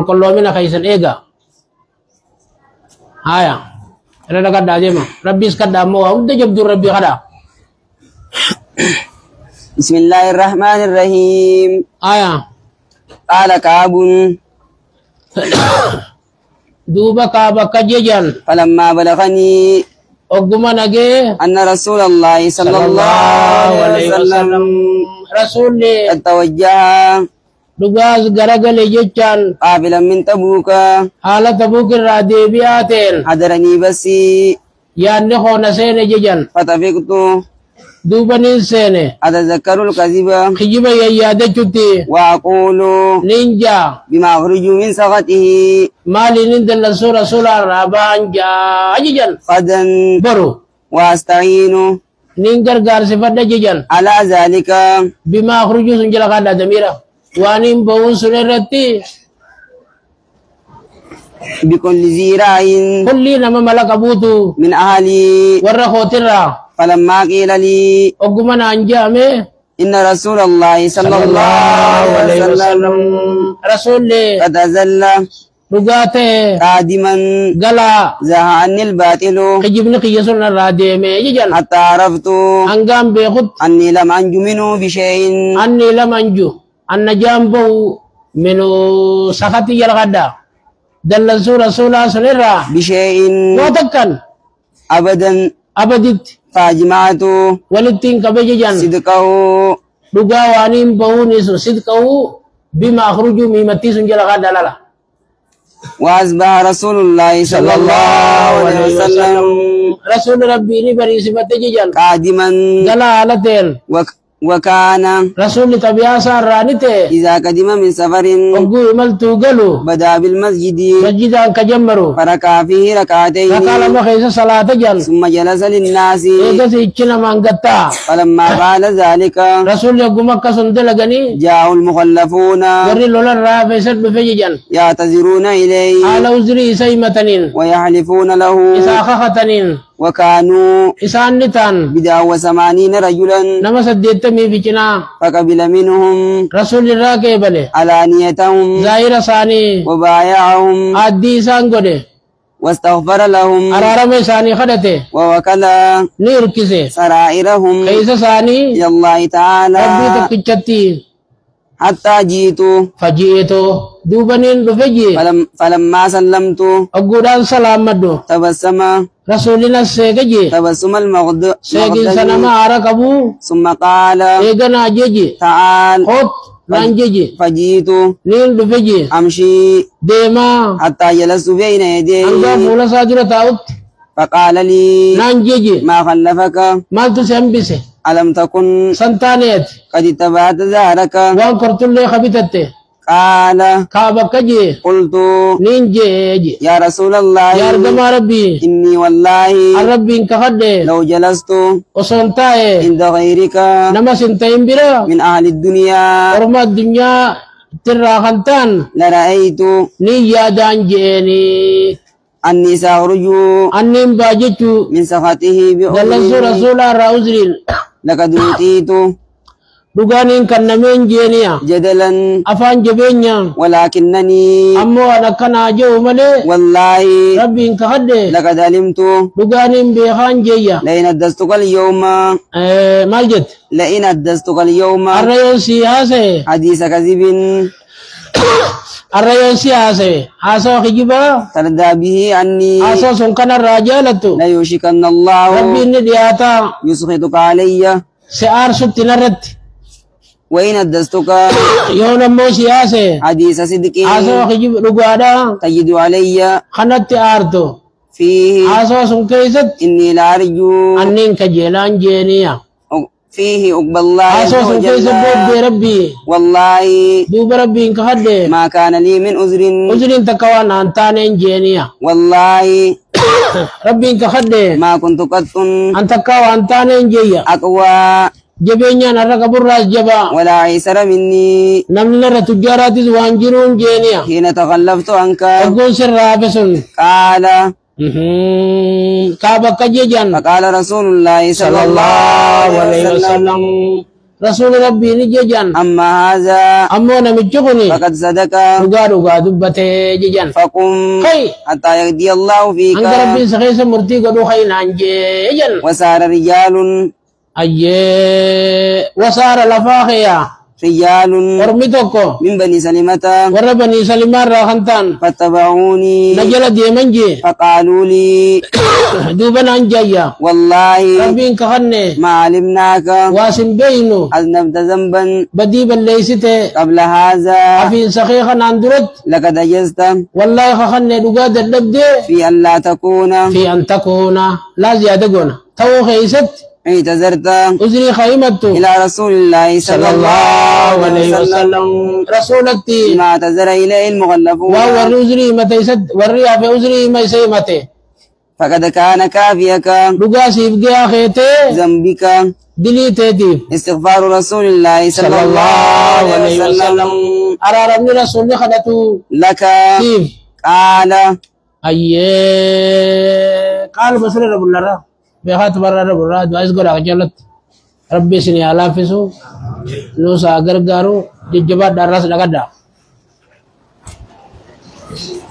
كل من خيسن إيجا هايا أنا قد أجمع ربي سكت أمو أود جبد ربي خدا بسم الله الرحمن الرحيم هايا قال كعب دوبا كابا كجيجان فلما بلغني أقوم نجي أن رسول الله صلى الله عليه وسلم رسول قد توجه دغاز غرغل جيجان قابلا من تبوك حالة تبوك الرادي بياتين حضرني بسي يعني خونا سين جيجان فتفقت دوبا نسين أتذكر الكذب خجيبا يادا جتي وأقول نينجا بما أخرج من سخطه مالي نندل رسول الرابان جا جيجان غدا برو وأستعين نينجر غارسي فدا جيجان على ذلك بما أخرج سنجلا قادا دميرا وانين بون سنرتي بكل ذي رأي كل نما ملك أبوتو من أهلي ورا خوترا فلما قيل لي أقوم أنجامي إن رسول الله صلى الله عليه وسلم رسول قد أزل رغاته قادما غلا زهى عني الباطل خجبني قيسون الرادي ميجان حتى عرفت أنقام بيخد أني لم أنج منه بشيء أني لم أنجو أن جامبه منو سخطي الغدا دل رسول سنرا بشيء وتكن أبدا أبدت فأجمعت ولتين كبجان صدقه رغا وانين بونيس صدقه بما أخرجوا ميمتي سنجل غدا لا وأصبح رسول الله صلى الله عليه وسلم رسول ربي نبري سبت جيجان قادما غلا علتين وكان رسول تبيا سارانته إذا قدم من سفر وقو ملتو قالوا بدأ بالمسجد مسجد كجمرو فركع فيه ركعتين فقال ما خيس صلاة جل ثم جلس للناس إذا سيتشنا من قطع فلما فعل ذلك رسول يقوم كسند لغني جاء المخلفون وري لولا الرافع سد بفججان يعتذرون إليه على وزري سيمتنين ويحلفون له إسا خختنين وكانوا إسان نتان بدعا وثمانين رجلا نما سديتمي فيكنا فقبل منهم رسول الراكي بله علانيتهم زائر ثاني وبايعهم عدي سانغودي واستغفر لهم أرارم ثاني خدته ووكل نيركسي سرائرهم كيس ثاني إلى الله ربي تعالى تكتشتي حتى جئت فجئتو دوبنين بفجي فلما سلمت أقودان سلام مدو تبسم رسولنا سيجي تبسم سيجي سنما عرقبو ثم قال إيغنا جيجي تعال خط نانجيجي فجئت نين بفجي أمشي ديما حتى جلست بين يديه أنجا فولا ساجرة تاوت فقال لي نانجيجي ما خلفك مالتو سيمبسي ألم تكن سنتانيت قد اتبعت ظهرك وان كرتل خبيتته قال كابا كجي قلت نينجي يا رسول الله يا رجل ربي إني والله الربي انك خده لو جلست وصنتاي عند غيرك نما سنتين برا من أهل الدنيا ورما الدنيا ترى خنتان لرأيت نيا دانجيني أني سأخرج أنين باجتو من سخطه دلسو بأمري رسول الرأوزرين لقد أوتيت دوغانين كنمين جينيا جدلا أفان جبينيا ولكنني أمو أنا كان أجو ملي والله ربي انك خده لقد علمت دوغانين بيخان جيا لئن حدثتك اليوم مالجت لئن حدثتك اليوم الرئيس سياسي حديث كذب الرئيس سياسي حاسو خجبا تردى به عني حاسو سنكن الرجالة لا يوشكن الله ربي إني دياتا يسخطك علي سيار ستنرد وإن حدثتك يوم مو سياسي حديث صدق حاسو خجب رقادا تجد علي خنت آرتو فيه حاسو سنكيست إني لأرجو أنين كجيلان جينيا فيه أقبل الله حاسو عز وجل سنكيست بوب ربي والله دوب ربي انك خده ما كان لي من عذر وزرين تكوان أنتانين جينيا والله ربي انك خده ما كنت قط أنت كوا أنتانين جيا أقوى جبينيا نرق براس جبا ولا عيسر مني نمنا رتجارات وانجرون جينيا حين تخلفت عنك أقول سر رابسون قال كابا كجيجان فقال رسول الله صلى الله عليه وسلم رسول ربي نجيجان أما هذا أمو نمجقني فقد صدق وقالوا دبته جيجان فقم خي حتى يقضي الله فيك أنك ربي سخيس مرتي قدو خين عنجيجان وسار رجال أيه وصار لفاخيا رجال ورمتوكو من بني سلمة وربني سلمان راخنتان فاتبعوني نجل ديمنجي فقالوا لي دوبنا عنجايا والله ربين كخني ما علمناك واسم بينو أذنبت ذنبا بديبا ليسته قبل هذا أفين سخيخا اندرت لقد أجزت والله خخني دقاد الدبدي في أن لا تكون في أن تكون لا زيادة قونا تو خيست اعتذرت أزري خيمته إلى رسول الله صلى الله عليه وسلم رسولتي ما اعتذر إليه المغلفون ووري أزري متى يسد وري في أزري ما يسيمته فقد كان كافيك دقاسي بقى خيته ذنبك دليتي استغفار رسول الله صلى الله عليه وسلم أرى ربني رسول خدته لك كيف قال أيه قال بسر رب الله بخات برا رب الله دعاء قرأ جلت ربي سني على فيسو نوسا غرغارو ججبات درس لقدا